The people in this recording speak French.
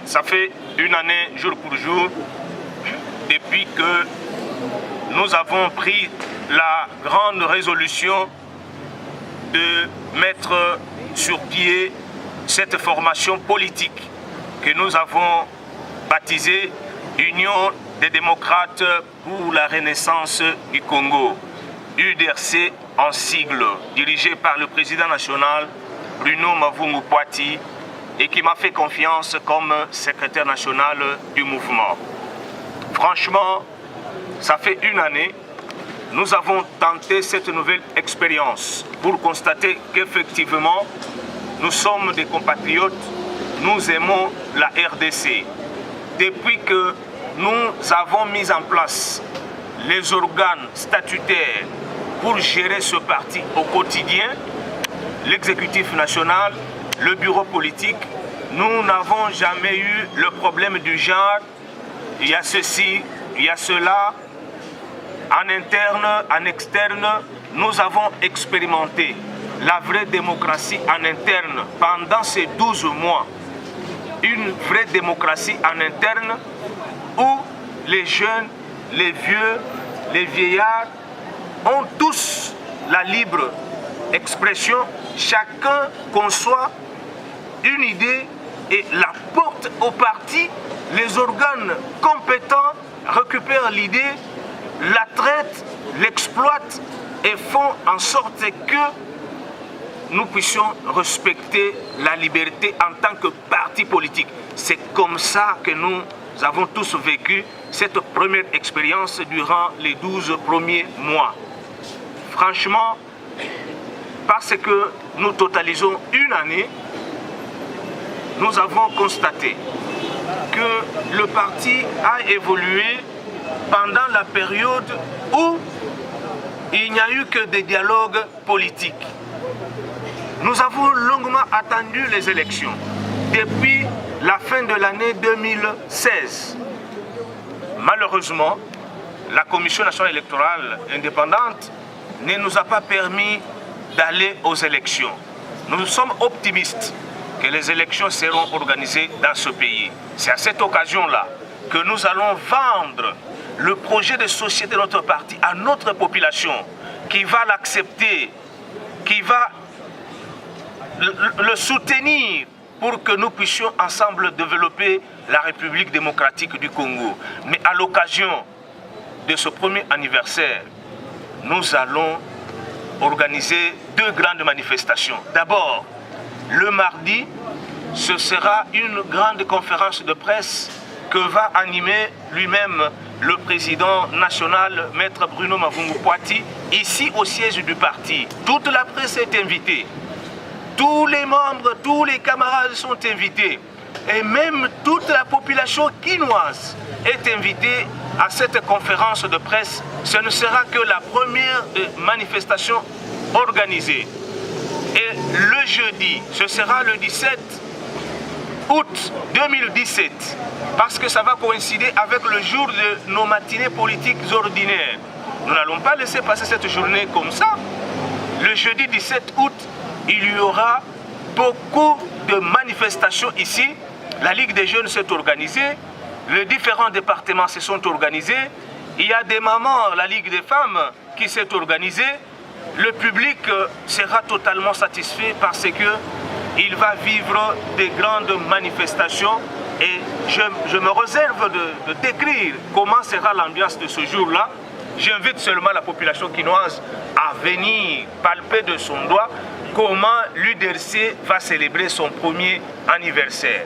Ça fait une année, jour pour jour, depuis que nous avons pris la grande résolution de mettre sur pied cette formation politique que nous avons baptisée Union des démocrates pour la renaissance du Congo, UDRC en sigle, dirigée par le président national Bruno Mavungu Poati et qui m'a fait confiance comme secrétaire national du mouvement. Franchement, ça fait une année, nous avons tenté cette nouvelle expérience pour constater qu'effectivement, nous sommes des compatriotes, nous aimons la RDC. Depuis que nous avons mis en place les organes statutaires pour gérer ce parti au quotidien, l'exécutif national, le bureau politique, nous n'avons jamais eu le problème du genre, il y a ceci, il y a cela, en interne, en externe, nous avons expérimenté la vraie démocratie en interne pendant ces 12 mois. Une vraie démocratie en interne où les jeunes, les vieux, les vieillards ont tous la libre expression, chacun conçoit une idée et la porte au parti, les organes compétents récupèrent l'idée, la traitent, l'exploitent et font en sorte que nous puissions respecter la liberté en tant que parti politique. C'est comme ça que nous avons tous vécu cette première expérience durant les 12 premiers mois. Franchement, parce que nous totalisons une année, nous avons constaté que le parti a évolué pendant la période où il n'y a eu que des dialogues politiques. Nous avons longuement attendu les élections depuis la fin de l'année 2016. Malheureusement, la Commission nationale électorale indépendante ne nous a pas permis d'aller aux élections. Nous sommes optimistes que les élections seront organisées dans ce pays. C'est à cette occasion-là que nous allons vendre le projet de société de notre parti à notre population qui va l'accepter, qui va le soutenir pour que nous puissions ensemble développer la République démocratique du Congo. Mais à l'occasion de ce premier anniversaire, nous allons organiser deux grandes manifestations. D'abord, le mardi, ce sera une grande conférence de presse que va animer lui-même le président national, Maître Bruno Mavungu Poati, ici au siège du parti. Toute la presse est invitée. Tous les membres, tous les camarades sont invités. Et même toute la population quinoise est invitée à cette conférence de presse. Ce ne sera que la première manifestation organisée. Et le jeudi, ce sera le 17 août 2017, parce que ça va coïncider avec le jour de nos matinées politiques ordinaires. Nous n'allons pas laisser passer cette journée comme ça. Le jeudi 17 août, il y aura beaucoup de manifestations ici. La Ligue des jeunes s'est organisée, les différents départements se sont organisés. Il y a des mamans, la Ligue des femmes, qui s'est organisée. Le public sera totalement satisfait parce qu'il va vivre des grandes manifestations et je me réserve de décrire comment sera l'ambiance de ce jour-là. J'invite seulement la population quinoise à venir palper de son doigt comment l'UDRC va célébrer son premier anniversaire.